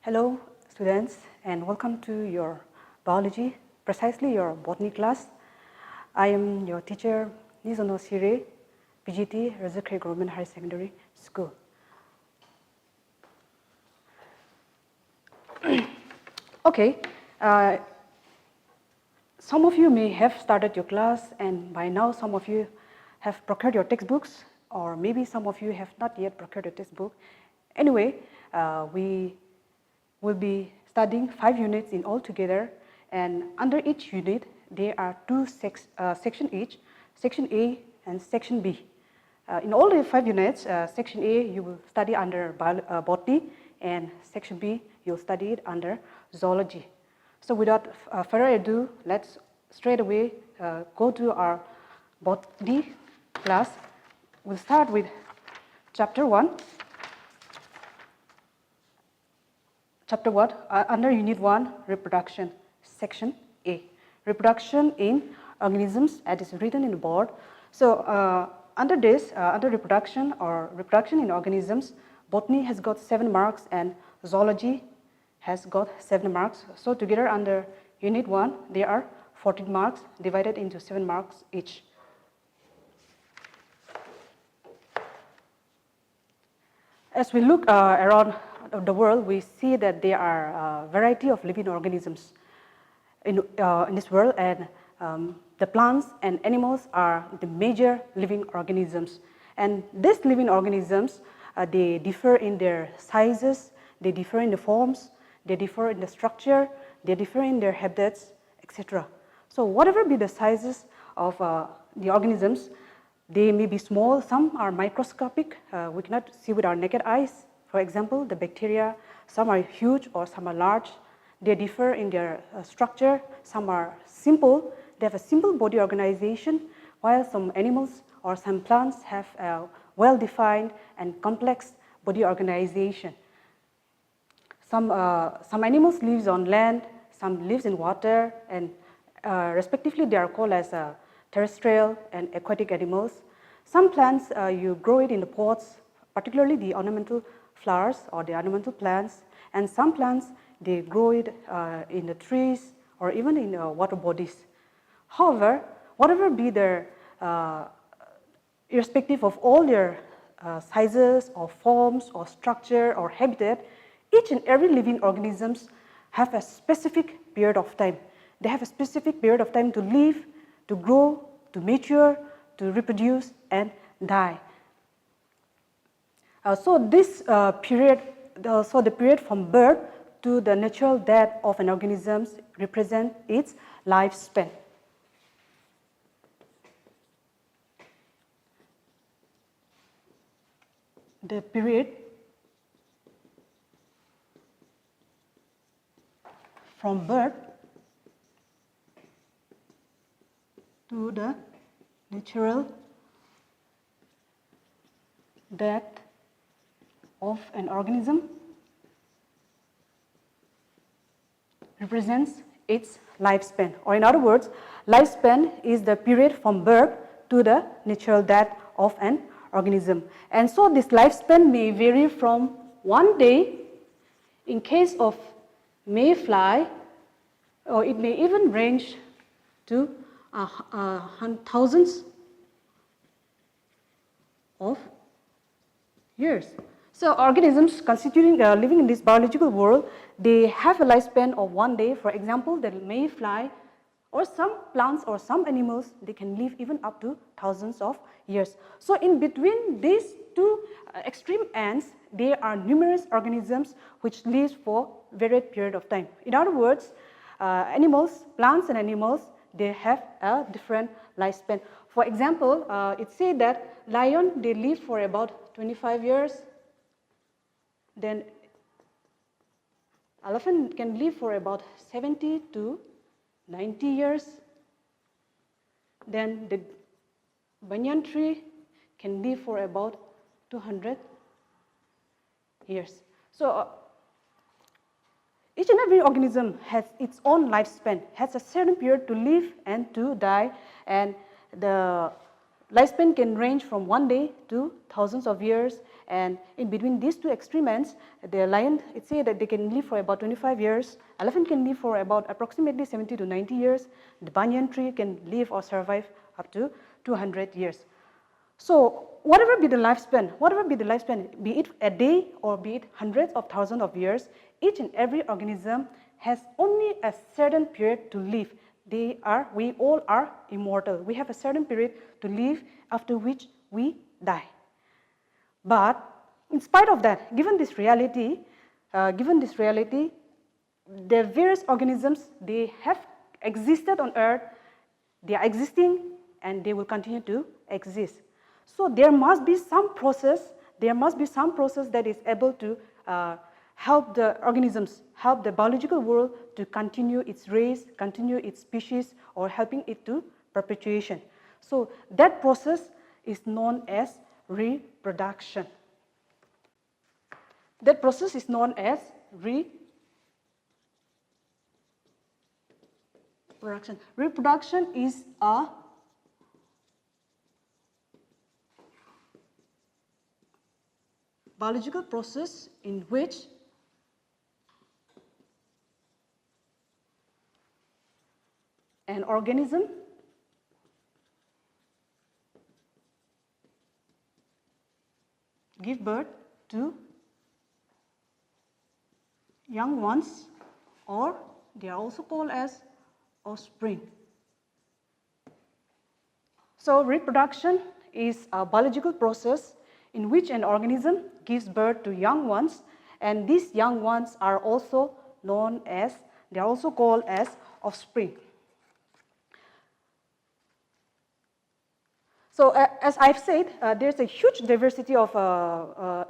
Hello students, and welcome to your biology, precisely your botany class. I am your teacher Nizono Sire, PGT, Reproduction Government Higher Secondary School. Okay, some of you may have started your class, and by now some of you have procured your textbooks, or maybe some of you have not yet procured your textbook. Anyway, we will be studying 5 units in all together, and under each unit there are two sections each, section A and section B. In all the 5 units, section A you will study under botany, and section B you'll study it under zoology. So without further ado, let's straight away go to our botany class. We'll start with chapter 1. Chapter 1, under Unit 1, Reproduction, Section A. Reproduction in organisms, as is written in the board. So under this, under reproduction or reproduction in organisms, botany has got 7 marks and zoology has got 7 marks. So together under Unit 1, there are 14 marks divided into 7 marks each. As we look around the world, we see that there are a variety of living organisms in this world, and the plants and animals are the major living organisms. And these living organisms, they differ in their sizes, they differ in the forms, they differ in the structure, they differ in their habitats, etc. So whatever be the sizes of the organisms, they may be small, some are microscopic, we cannot see with our naked eyes. For example, the bacteria, some are huge or some are large. They differ in their structure. Some are simple. They have a simple body organization, while some animals or some plants have a well-defined and complex body organization. Some animals live on land, some live in water, and respectively they are called as terrestrial and aquatic animals. Some plants, you grow it in the pots, particularly the ornamental flowers or the ornamental plants, and some plants they grow it in the trees or even in water bodies. However, whatever be their, irrespective of all their sizes or forms or structure or habitat, each and every living organisms have a specific period of time. They have a specific period of time to live, to grow, to mature, to reproduce and die. So this period, so the period from birth to the natural death of an organism represent its lifespan. The period from birth to the natural death of an organism represents its lifespan, or in other words, lifespan is the period from birth to the natural death of an organism. And so this lifespan may vary from 1 day in case of mayfly, or it may even range to thousands of years. So organisms constituting living in this biological world, they have a lifespan of 1 day. For example, the mayfly, or some plants or some animals, they can live even up to thousands of years. So in between these two extreme ends, there are numerous organisms which live for varied period of time. In other words, animals, plants and animals, they have a different lifespan. For example, it says that lion, they live for about 25 years. Then elephant can live for about 70 to 90 years. Then the banyan tree can live for about 200 years. So each and every organism has its own lifespan, has a certain period to live and to die, and the lifespan can range from 1 day to thousands of years, and in between these two extremes, the lion, it says that they can live for about 25 years, elephant can live for about approximately 70 to 90 years, the banyan tree can live or survive up to 200 years. So whatever be the lifespan, be it a day or be it hundreds of thousands of years, each and every organism has only a certain period to live. We all are immortal. We have a certain period to live, after which we die. But in spite of that, given this reality, the various organisms, they have existed on Earth, they are existing, and they will continue to exist. So there must be some process that is able to help the organisms, help the biological world to continue its race, continue its species, or helping it to perpetuation. So that process is known as reproduction. That process is known as reproduction. Reproduction is a biological process in which an organism gives birth to young ones, or they are also called as offspring. So reproduction is a biological process in which an organism gives birth to young ones, and these young ones are also called as offspring. So as I've said, there's a huge diversity of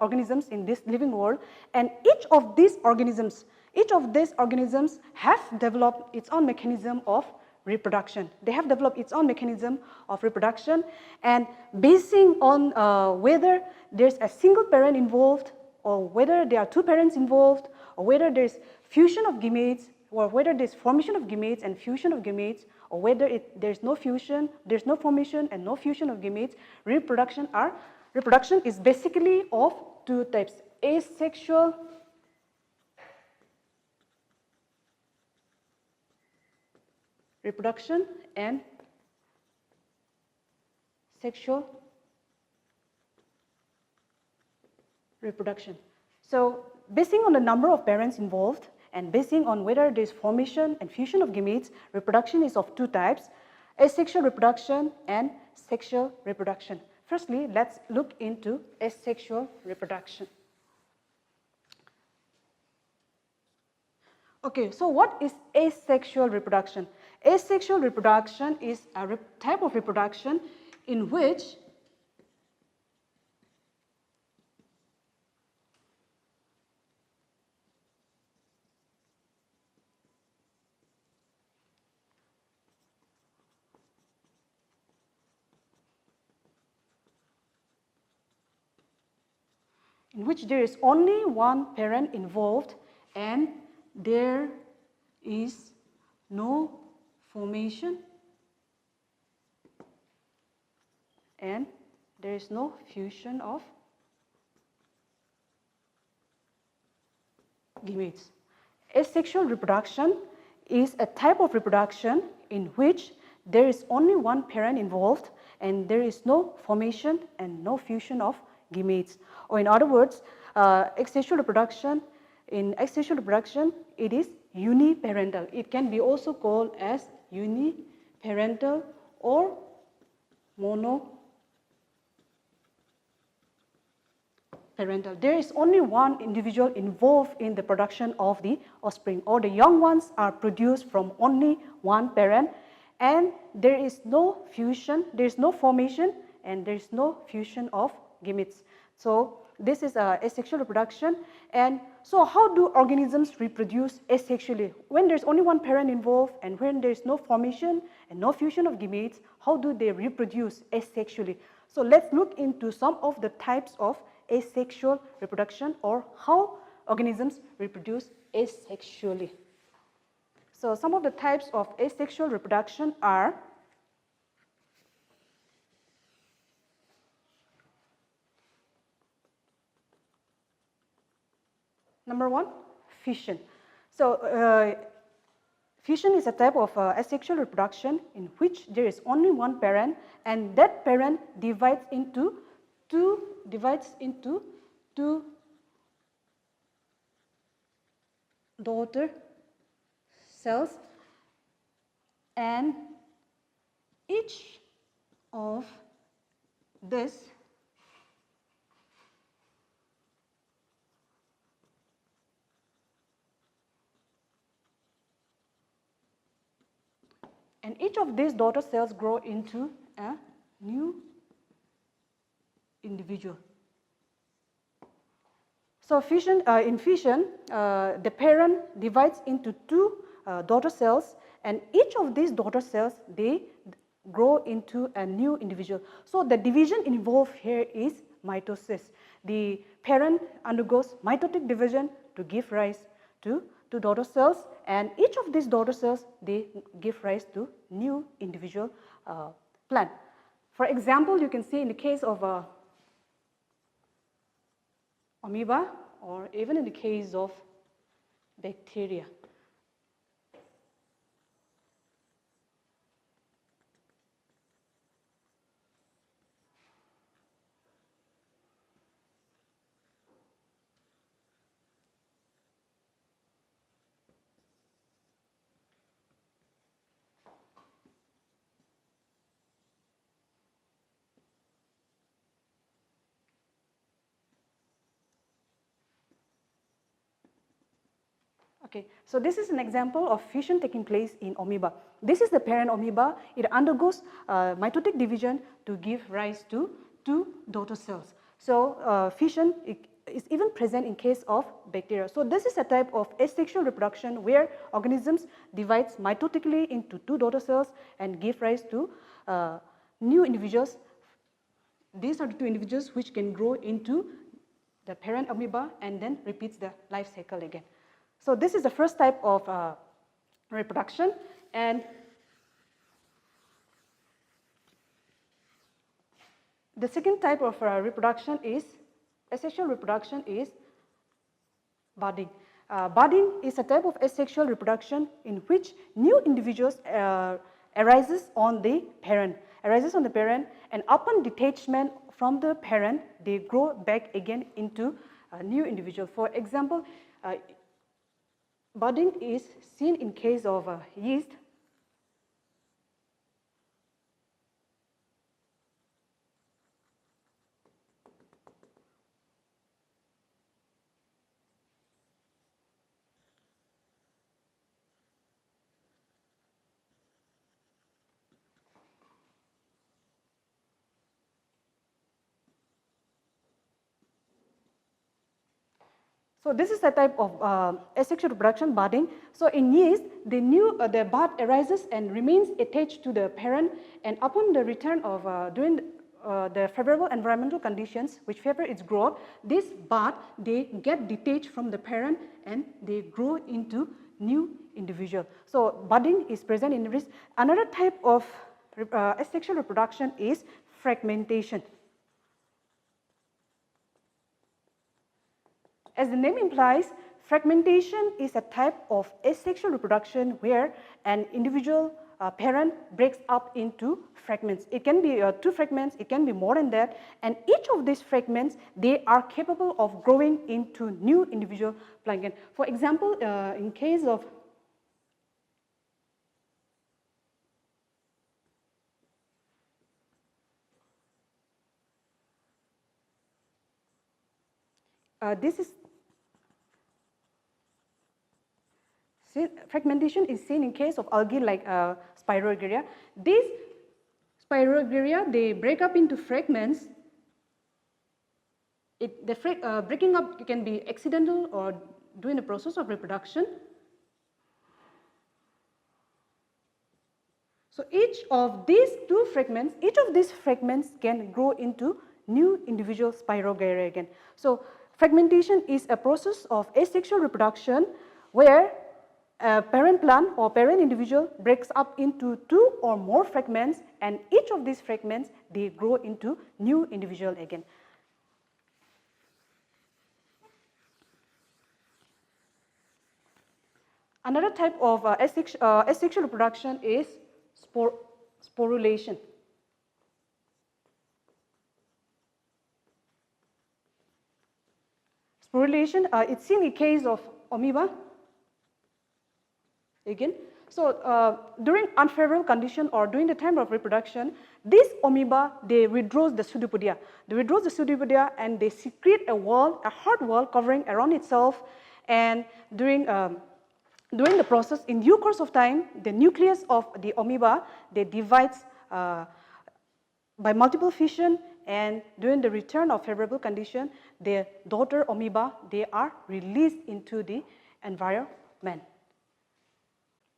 organisms in this living world, and each of these organisms have developed its own mechanism of reproduction. They have developed its own mechanism of reproduction, and basing on whether there's a single parent involved, or whether there are two parents involved, or whether there's fusion of gametes, or whether there's formation of gametes and fusion of gametes, or whether there's no fusion, there's no formation and no fusion of gametes, reproduction is basically of two types: asexual reproduction and sexual reproduction. So basing on the number of parents involved and basing on whether there is formation and fusion of gametes, reproduction is of two types: asexual reproduction and sexual reproduction. Firstly, let's look into asexual reproduction. Okay, so what is asexual reproduction? Asexual reproduction is a type of reproduction in which there is only one parent involved and there is no formation and there is no fusion of gametes. Asexual reproduction is a type of reproduction in which there is only one parent involved and there is no formation and no fusion of gametes. Or in other words, asexual reproduction, it is uniparental. It can be also called as uniparental or monoparental. There is only one individual involved in the production of the offspring, or the young ones are produced from only one parent, and there is no fusion, there is no formation, and there is no fusion of gametes. So this is asexual reproduction. And so how do organisms reproduce asexually? When there's only one parent involved and when there's no formation and no fusion of gametes, how do they reproduce asexually? So let's look into some of the types of asexual reproduction, or how organisms reproduce asexually. So some of the types of asexual reproduction are Number 1, fission. So fission is a type of asexual reproduction in which there is only one parent, and that parent divides into two daughter cells, and each of this daughter cells grow into a new individual. So in fission, the parent divides into two daughter cells, and each of these daughter cells, they grow into a new individual. So the division involved here is mitosis. The parent undergoes mitotic division to give rise to daughter cells, and each of these daughter cells, they give rise to new individual plant. For example, you can see in the case of amoeba, or even in the case of bacteria. Okay, so this is an example of fission taking place in amoeba. This is the parent amoeba. It undergoes mitotic division to give rise to two daughter cells. So fission is even present in case of bacteria. So this is a type of asexual reproduction where organisms divides mitotically into two daughter cells and give rise to new individuals. These are the two individuals which can grow into the parent amoeba and then repeats the life cycle again. So this is the first type of reproduction, and the second type of reproduction is asexual reproduction is budding. Budding is a type of asexual reproduction in which new individuals arises on the parent, and upon detachment from the parent, they grow back again into a new individual. For example, budding is seen in case of yeast. So this is a type of asexual reproduction, budding. So in yeast, the bud arises and remains attached to the parent, and upon the return of during the favorable environmental conditions which favor its growth, this bud, they get detached from the parent and they grow into new individual. So budding is present in this. Another type of asexual reproduction is fragmentation. As the name implies, fragmentation is a type of asexual reproduction where an individual parent breaks up into fragments. It can be 2 fragments, it can be more than that, and each of these fragments, they are capable of growing into new individual plankton. For example, in case of fragmentation is seen in case of algae like Spirogyria. These Spirogyria, they break up into fragments. Breaking up can be accidental or during the process of reproduction. So each of these fragments can grow into new individual Spirogyria again. So fragmentation is a process of asexual reproduction where a parent plant or parent individual breaks up into 2 or more fragments, and each of these fragments, they grow into new individual again. Another type of asexual reproduction is sporulation. Sporulation, it's seen in case of amoeba. Again, so during unfavorable condition or during the time of reproduction, these amoeba, they withdraw the pseudopodia. They withdraw the pseudopodia and they secrete a wall, a hard wall covering around itself. And during the process, in due course of time, the nucleus of the amoeba, they divides by multiple fission, and during the return of favorable condition, the daughter amoeba, they are released into the environment.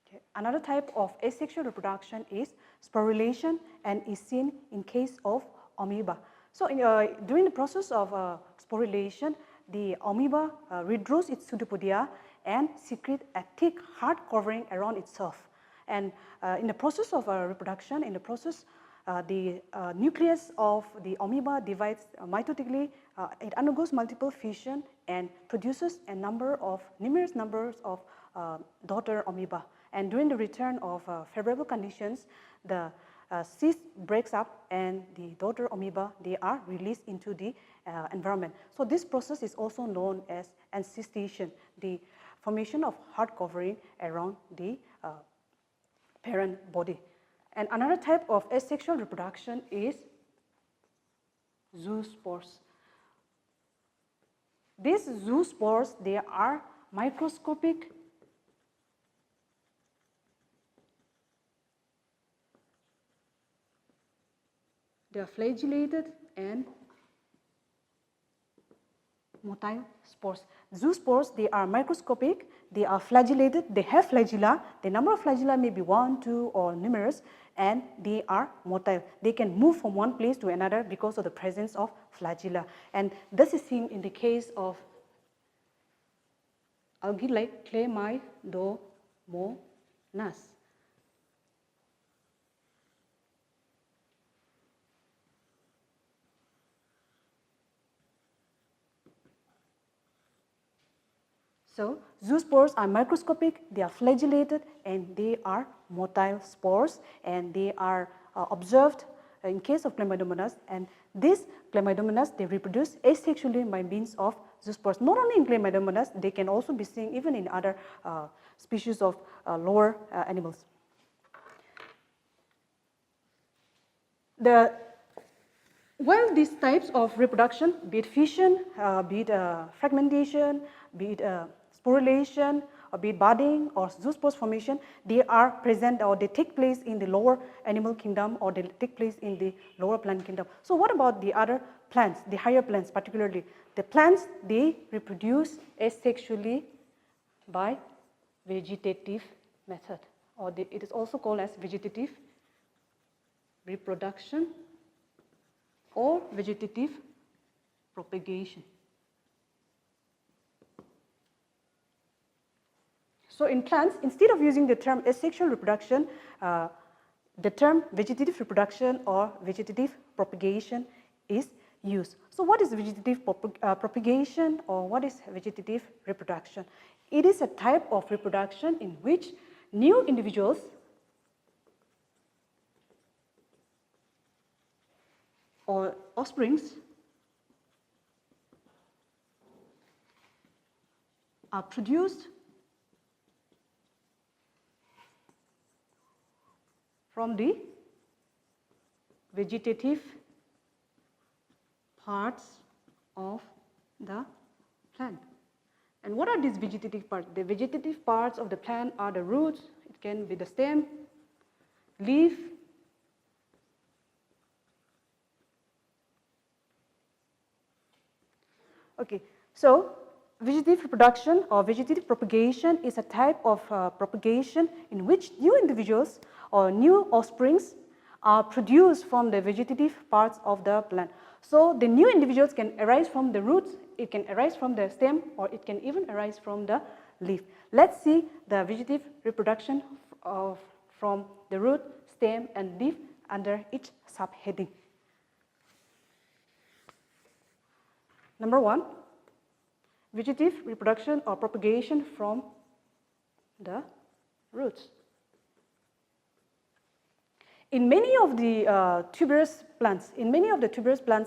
Okay. Another type of asexual reproduction is sporulation and is seen in case of amoeba. So during the process of sporulation, the amoeba withdraws its pseudopodia and secrete a thick hard covering around itself. And in the process of reproduction, in the process, the nucleus of the amoeba divides mitotically. It undergoes multiple fission and produces a numerous numbers of daughter amoeba. And during the return of favorable conditions, the cyst breaks up and the daughter amoeba, they are released into the environment. So this process is also known as encystation, the formation of hard covering around the parent body. And another type of asexual reproduction is zoospores. These zoospores, they are microscopic they are flagellated and motile spores. Zoospores, they are microscopic, they are flagellated, they have flagella. The number of flagella may be 1, 2, or numerous, and they are motile. They can move from one place to another because of the presence of flagella. And this is seen in the case of algae like Chlamydomonas. So zoospores are microscopic, they are flagellated, and they are motile spores, and they are observed in case of Chlamydomonas. And these Chlamydomonas, they reproduce asexually by means of zoospores. Not only in Chlamydomonas, they can also be seen even in other species of lower animals. While these types of reproduction, be it fission, be it fragmentation, be it sporulation, or be it budding or zoospores formation, they are present or they take place in the lower animal kingdom or they take place in the lower plant kingdom. So what about the other plants, the higher plants particularly? The plants, they reproduce asexually by vegetative method, or it is also called as vegetative reproduction or vegetative propagation. So in plants, instead of using the term asexual reproduction, the term vegetative reproduction or vegetative propagation is used. So what is vegetative propagation or what is vegetative reproduction? It is a type of reproduction in which new individuals or offsprings are produced from the vegetative parts of the plant. And what are these vegetative parts? The vegetative parts of the plant are the roots, it can be the stem, leaf, okay. So vegetative reproduction or vegetative propagation is a type of propagation in which new individuals or new offsprings are produced from the vegetative parts of the plant. So the new individuals can arise from the roots, it can arise from the stem, or it can even arise from the leaf. Let's see the vegetative reproduction from the root, stem, and leaf under each subheading. Number 1, vegetative reproduction or propagation from the roots. In many of the tuberous plants,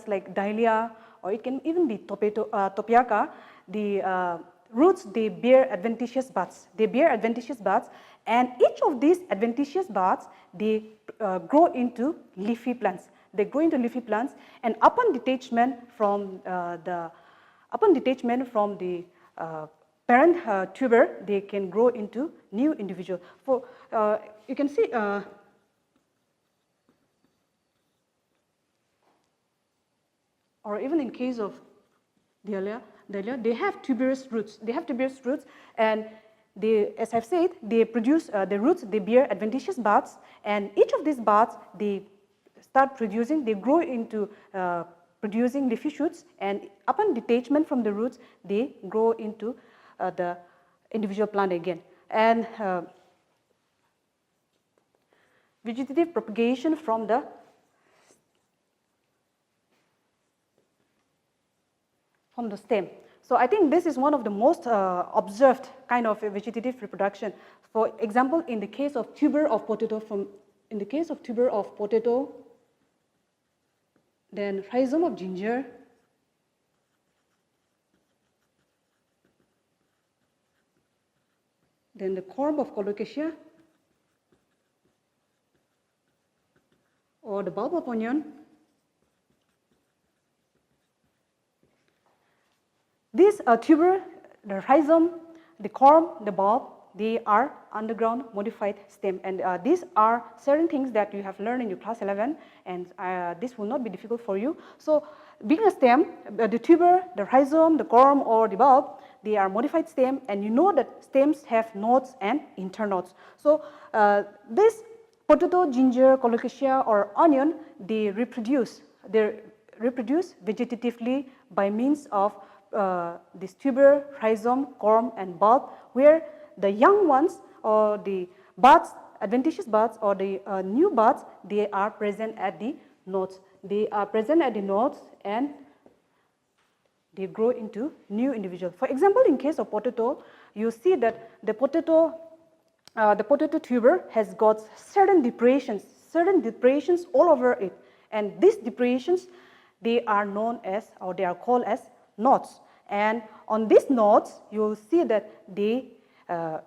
like dahlia, or it can even be topiaca, the roots, they bear adventitious buds. And each of these adventitious buds, they grow into leafy plants. And upon detachment from the parent tuber, they can grow into new individual. For you can see. Or even in case of dahlia, they have tuberous roots. And they, as I've said, they produce the roots. They bear adventitious buds, and each of these buds, they grow into producing leafy shoots. And upon detachment from the roots, they grow into the individual plant again. And vegetative propagation from the stem. So I think this is one of the most observed kind of vegetative reproduction. For example, in the case of tuber of potato, then rhizome of ginger, then the corm of colocasia, or the bulb of onion. These tuber, the rhizome, the corm, the bulb, they are underground modified stem. And these are certain things that you have learned in your class 11, and this will not be difficult for you. So being a stem, the tuber, the rhizome, the corm, or the bulb, they are modified stem, and you know that stems have nodes and internodes. So this potato, ginger, colocasia, or onion, they reproduce vegetatively by means of this tuber, rhizome, corm, and bulb, where the young ones, or the buds, adventitious buds, or the new buds, they are present at the nodes. And they grow into new individuals. For example, in case of potato, you see that the potato tuber has got certain depressions all over it, and these depressions, they are known as, or they are called as, nodes. And on these nodes, you will see that they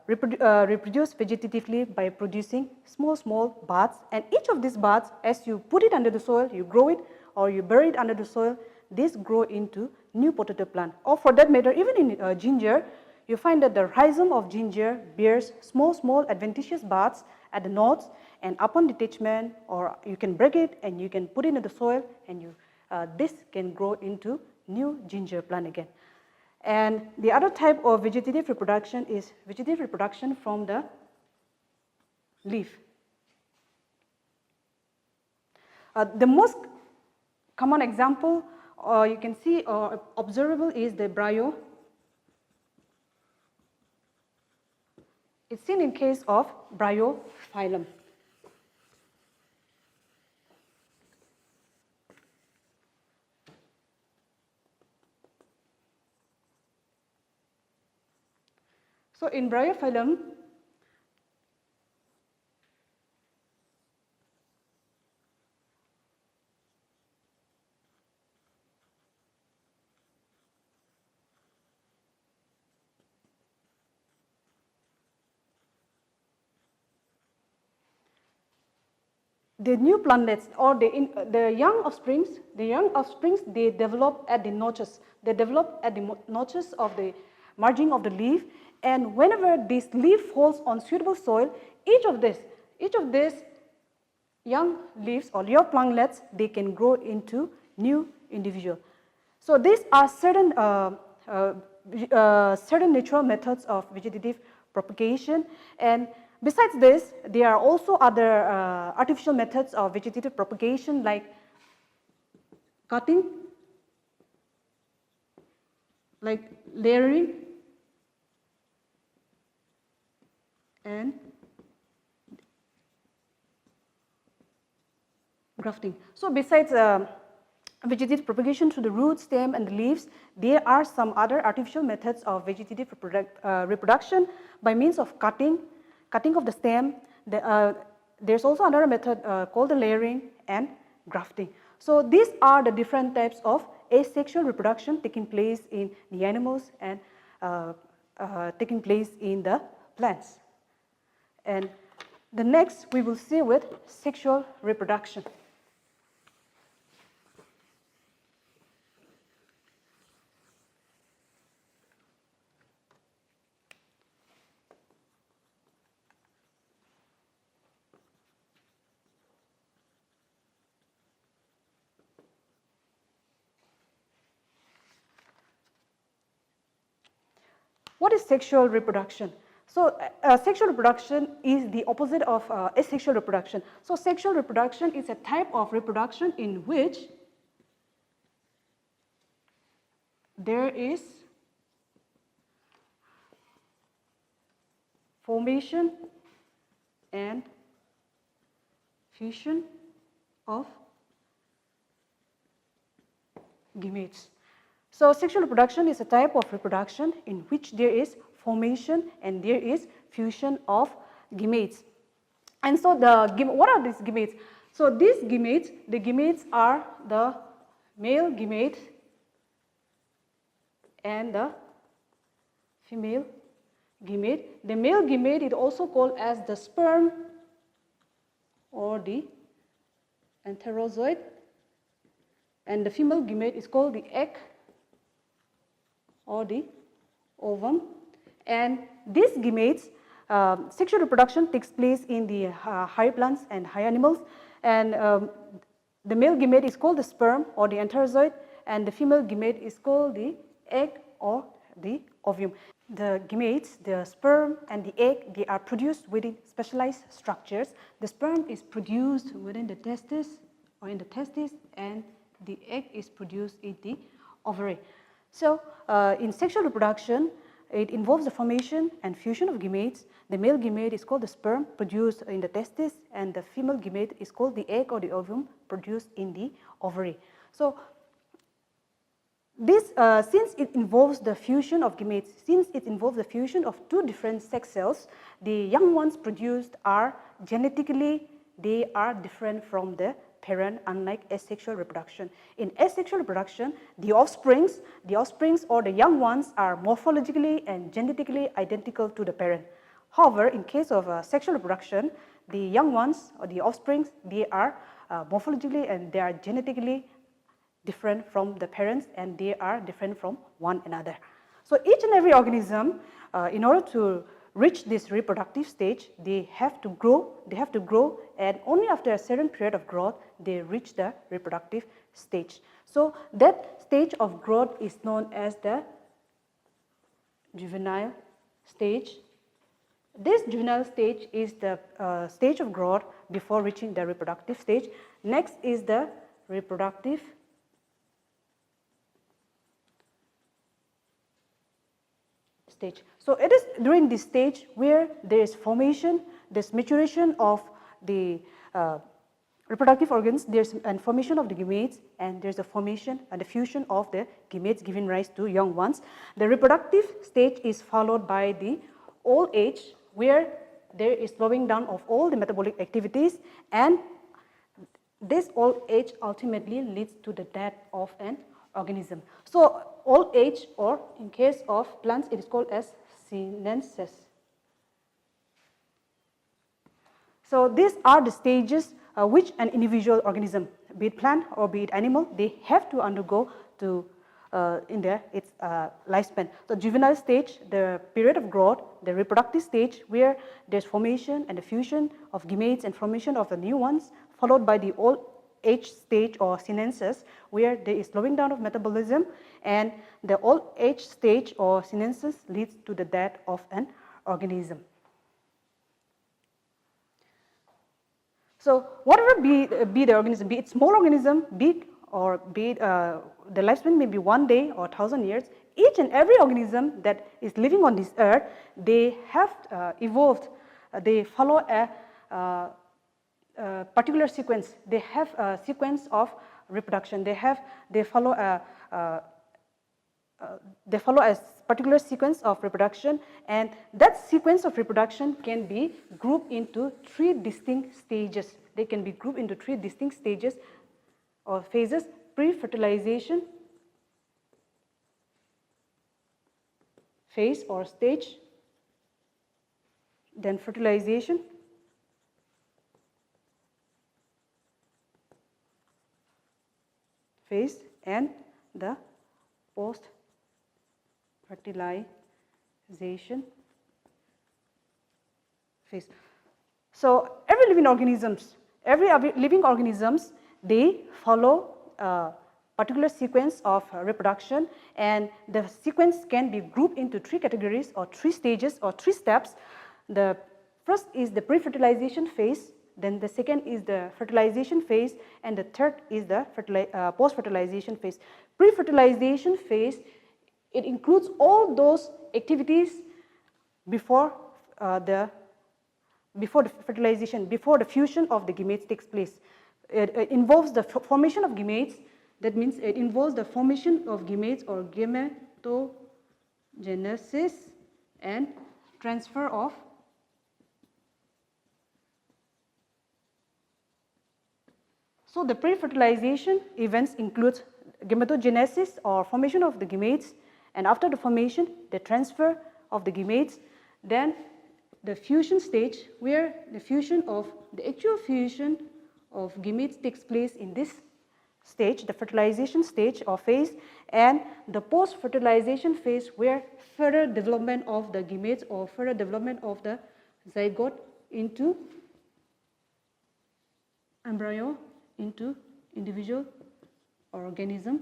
reproduce vegetatively by producing small buds. And each of these buds, as you put it under the soil, you grow it, or you bury it under the soil, these grow into new potato plant. Or for that matter, even in ginger, you find that the rhizome of ginger bears small adventitious buds at the nodes, and upon detachment, or you can break it and you can put it in the soil, and this can grow into new ginger plant again. And the other type of vegetative reproduction is vegetative reproduction from the leaf. The most common example you can see or observable is the brio. It's seen in case of bryophyllum. So in bryophyllum, the new plantlets, or the young offsprings, they develop at the notches. They develop at the notches of the margin of the leaf, and whenever this leaf falls on suitable soil, each of these young leaves or your plantlets, they can grow into new individual. So these are certain natural methods of vegetative propagation, and besides this, there are also other artificial methods of vegetative propagation, like cutting, like layering, and grafting. So besides vegetative propagation through the root, stem and the leaves. There are some other artificial methods of vegetative reproduction by means of cutting of the stem. There's also another method called the layering and grafting. So these are the different types of asexual reproduction taking place in the animals and taking place in the plants. And the next we will see with sexual reproduction. What is sexual reproduction? So, sexual reproduction is the opposite of asexual reproduction. So, sexual reproduction is a type of reproduction in which there is formation and fusion of gametes. So, sexual reproduction is a type of reproduction in which there is formation and there is fusion of gametes. And so, what are these gametes? So, these gametes, the gametes are the male gamete and the female gamete. The male gamete is also called as the sperm or the enterozoid, and the female gamete is called the egg or the ovum. And these gametes, sexual reproduction takes place in the higher plants and higher animals, and the male gamete is called the sperm or the enterozoid, and the female gamete is called the egg or the ovum. The gametes, the sperm and the egg, they are produced within specialized structures. The sperm is produced within the testis or in the testis, and the egg is produced in the ovary. So, in sexual reproduction, it involves the formation and fusion of gametes. The male gamete is called the sperm, produced in the testis, and the female gamete is called the egg or the ovum, produced in the ovary. So, this, since it involves the fusion of gametes, since it involves the fusion of two different sex cells, the young ones produced are genetically, they are different from the parent, unlike asexual reproduction. In asexual reproduction, the offsprings or the young ones are morphologically and genetically identical to the parent. However, in case of sexual reproduction, the young ones or the offsprings, they are morphologically and they are genetically different from the parents, and they are different from one another. So each and every organism, in order to reach this reproductive stage, they have to grow, and only after a certain period of growth, they reach the reproductive stage. So that stage of growth is known as the juvenile stage. This juvenile stage is the stage of growth before reaching the reproductive stage. Next is the reproductive stage. So it is during this stage where there is formation, there's maturation of the reproductive organs, there's a formation of the gametes, and there's a formation and the fusion of the gametes giving rise to young ones. The reproductive stage is followed by the old age, where there is slowing down of all the metabolic activities, and this old age ultimately leads to the death of an organism. So old age, or in case of plants, it is called as senescence. So these are the stages which an individual organism, be it plant or be it animal, they have to undergo to in its lifespan. So juvenile stage, the period of growth, the reproductive stage where there's formation and the fusion of gametes and formation of the new ones, followed by the old age stage or senescence, where there is slowing down of metabolism, and the old age stage or senescence leads to the death of an organism. So whatever be the organism, be it small organism, big, or be it, the lifespan may be 1 day or 1,000 years, each and every organism that is living on this earth, they have evolved, they follow a particular sequence. They have a sequence of reproduction. They follow a particular sequence of reproduction, and that sequence of reproduction can be grouped into 3 distinct stages. They can be grouped into 3 distinct stages or phases: pre-fertilization phase or stage, then fertilization, phase, and the post-fertilization phase. So every living organisms, they follow a particular sequence of reproduction, and the sequence can be grouped into 3 categories or 3 stages or 3 steps. The first is the pre-fertilization phase, then the second is the fertilization phase, and the third is the post-fertilization phase. Pre-fertilization phase, it includes all those activities before the fertilization, before the fusion of the gametes takes place. It involves the formation of gametes. That means it involves the formation of gametes or gametogenesis and transfer of So the pre-fertilization events include gametogenesis or formation of the gametes, and after the formation, the transfer of the gametes, then the fusion stage where the actual fusion of gametes takes place in this stage, the fertilization stage or phase, and the post-fertilization phase where further development of the gametes or further development of the zygote into embryo into individual organism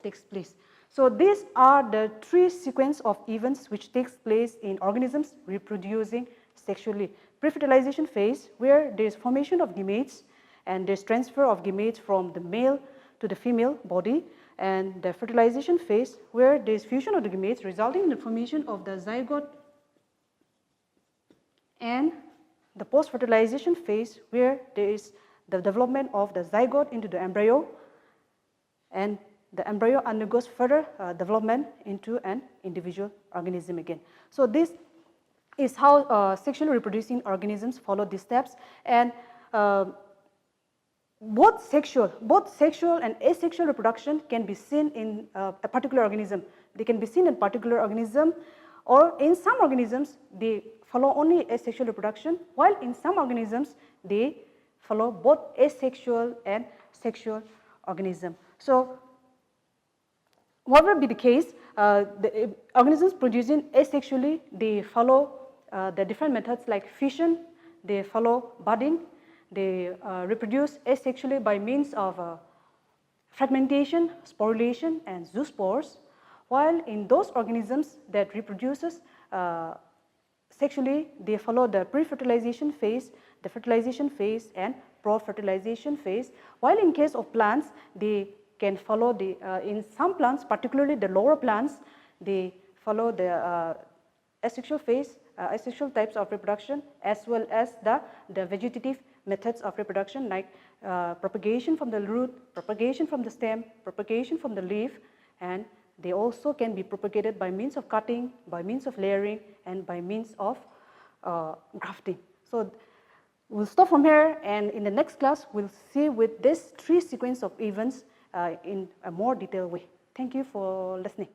takes place. So these are the 3 sequence of events which takes place in organisms reproducing sexually. Pre-fertilization phase where there is formation of gametes and there is transfer of gametes from the male to the female body, and the fertilization phase where there is fusion of the gametes resulting in the formation of the zygote, and the post-fertilization phase where there is the development of the zygote into the embryo, and the embryo undergoes further development into an individual organism again. So this is how sexually reproducing organisms follow these steps, and both sexual and asexual reproduction can be seen in a particular organism. They can be seen in particular organism, or in some organisms they follow only asexual reproduction, while in some organisms they follow both asexual and sexual organism. So whatever be the case, the organisms producing asexually, they follow the different methods like fission, they follow budding, they reproduce asexually by means of fragmentation, sporulation, and zoospores, while in those organisms that reproduces sexually, they follow the pre-fertilization phase, the fertilization phase, and pro-fertilization phase, while in case of plants, they can follow the, in some plants, particularly the lower plants, they follow the asexual phase, asexual types of reproduction, as well as the vegetative methods of reproduction like propagation from the root, propagation from the stem, propagation from the leaf, and they also can be propagated by means of cutting, by means of layering, and by means of grafting. So we'll stop from here, and in the next class, we'll see with this 3 sequence of events in a more detailed way. Thank you for listening.